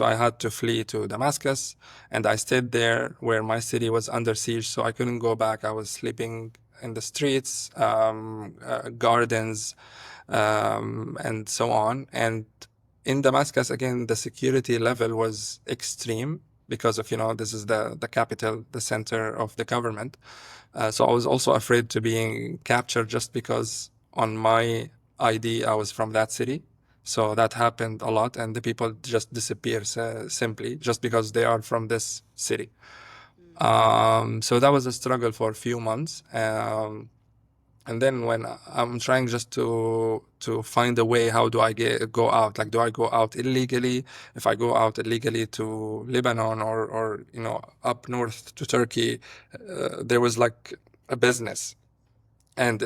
So I had to flee to Damascus, and I stayed there where my city was under siege, so I couldn't go back. I was sleeping in the streets, gardens, and so on. And in Damascus, again, the security level was extreme because of, this is the capital, the center of the government. So I was also afraid to being captured just because on my ID I was from that city. So that happened a lot, and the people just disappear simply just because they are from this city. So that was a struggle for a few months. And then when I'm trying just to find a way, how do I go out? Like, do I go out illegally? If I go out illegally to Lebanon or up north to Turkey, there was like a business, and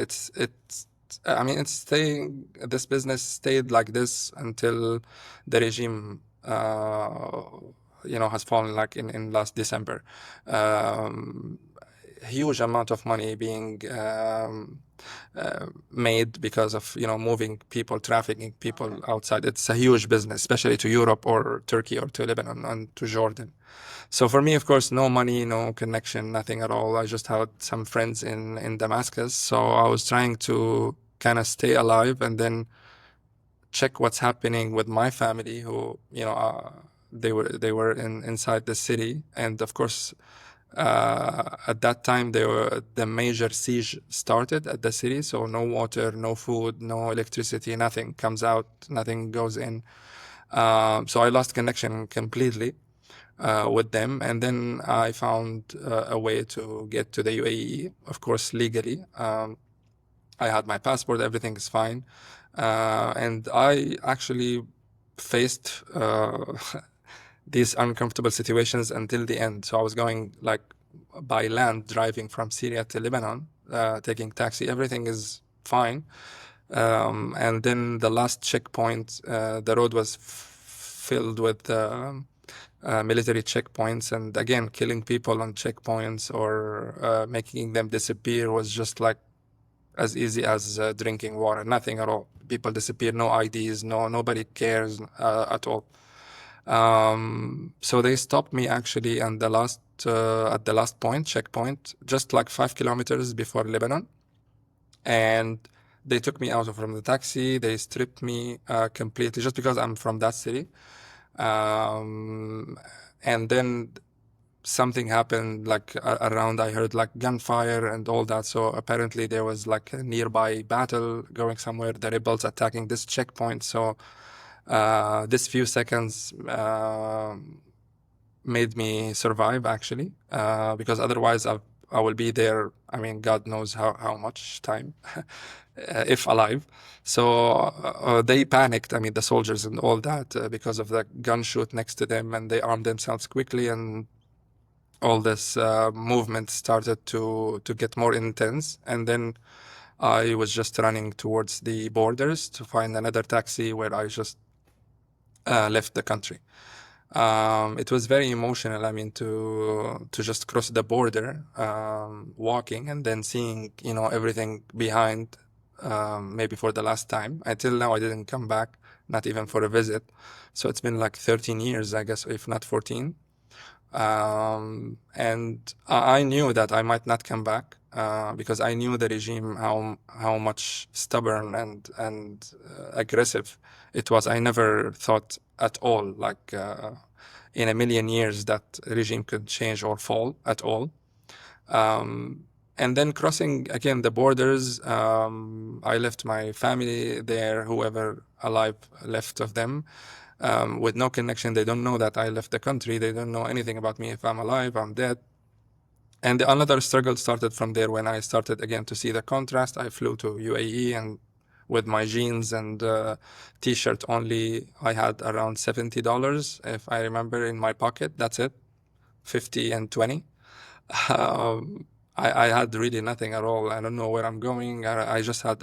I mean, this business stayed like this until the regime, has fallen, like in last December. Um, Huge amount of money being made because of moving people, trafficking people outside. It's a huge business, especially to Europe or Turkey or to Lebanon and to Jordan. So for me, of course, no money, no connection, nothing at all. I just had some friends in Damascus, so I was trying to kind of stay alive and then check what's happening with my family, who they were inside the city, and of course. At that time, the major siege started at the city, so no water, no food, no electricity, nothing comes out, nothing goes in. So I lost connection completely with them, and then I found a way to get to the UAE, of course, legally. I had my passport, everything is fine, and I actually faced these uncomfortable situations until the end. So I was going like by land, driving from Syria to Lebanon, taking taxi. Everything is fine. And then the last checkpoint, the road was filled with military checkpoints. And again, killing people on checkpoints or making them disappear was just like as easy as drinking water, nothing at all. People disappear, no IDs, nobody cares at all. So they stopped me actually at the last checkpoint, just like 5 kilometers before Lebanon, and they took me out from the taxi. They stripped me completely just because I'm from that city, and then something happened like around. I heard like gunfire and all that. So apparently there was like a nearby battle going somewhere. The rebels attacking this checkpoint. So. This few seconds made me survive actually, because otherwise I will be there. I mean, God knows how much time, if alive. So they panicked. I mean, the soldiers and all that because of the gunshot next to them, and they armed themselves quickly, and all this movement started to get more intense. And then I was just running towards the borders to find another taxi where I just left the country. It was very emotional. I mean, to just cross the border, walking, and then seeing everything behind. Maybe for the last time. Until now, I didn't come back, not even for a visit. So it's been like 13 years, I guess, if not 14. And I knew that I might not come back because I knew the regime, how much stubborn and aggressive it was. I never thought at all, like in a million years, that regime could change or fall at all. And then crossing again the borders, I left my family there, whoever alive left of them. With no connection. They don't know that I left the country. They don't know anything about me. If I'm alive, I'm dead. And another struggle started from there when I started again to see the contrast. I flew to UAE, and with my jeans and t-shirt only, I had around $70, if I remember, in my pocket. That's it, 50 and 20. I had really nothing at all. I don't know where I'm going. I just had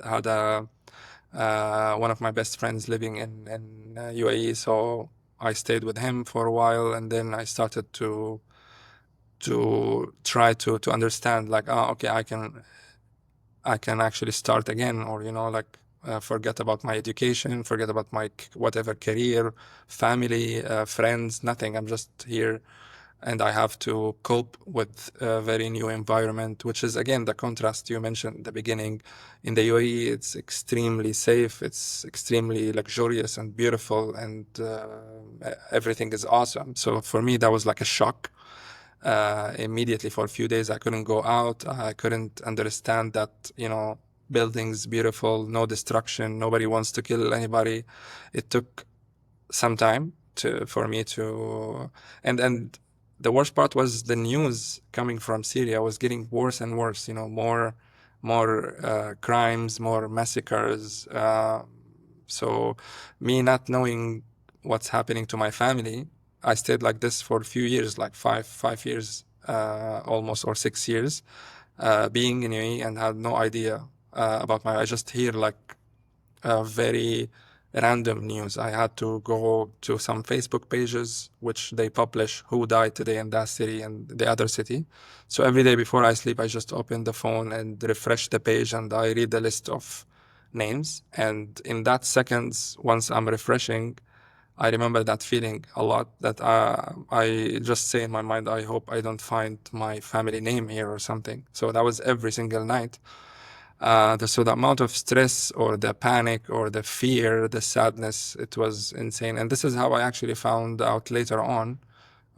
one of my best friends living in UAE, so I stayed with him for a while, and then I started to try to understand, like, okay, I can actually start again, or like forget about my education, forget about my whatever career, family, friends, nothing. I'm just here, and I have to cope with a very new environment, which is again the contrast you mentioned at the beginning. In the UAE, it's extremely safe, it's extremely luxurious and beautiful, and everything is awesome. So for me, that was like a shock. Immediately for a few days, I couldn't go out. I couldn't understand that, buildings beautiful, no destruction, nobody wants to kill anybody. It took some time for me to, and the worst part was the news coming from Syria was getting worse and worse. More crimes, more massacres. So me not knowing what's happening to my family, I stayed like this for a few years, like five years, almost, or 6 years, being in UAE, and had no idea about I just hear like very random news. I had to go to some Facebook pages which they publish who died today in that city and the other city. So every day before I sleep, I just open the phone and refresh the page, and I read the list of names. And in that seconds, once I'm refreshing, I remember that feeling a lot, that I just say in my mind, I hope I don't find my family name here or something. So that was every single night. So the amount of stress or the panic or the fear, the sadness, it was insane. And this is how I actually found out later on.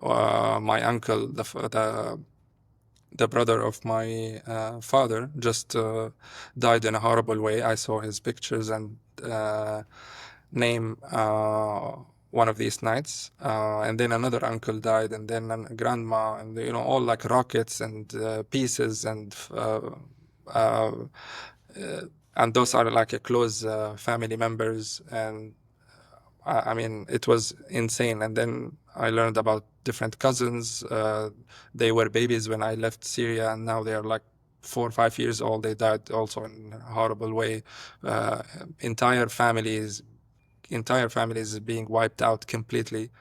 My uncle, the brother of my father, just died in a horrible way. I saw his pictures and name one of these nights. And then another uncle died, and then a grandma, and all like rockets and pieces, uh, and those are like a close family members. And I mean, it was insane. And then I learned about different cousins. They were babies when I left Syria, and now they are like 4 or 5 years old. They died also in a horrible way. Uh, entire families being wiped out completely.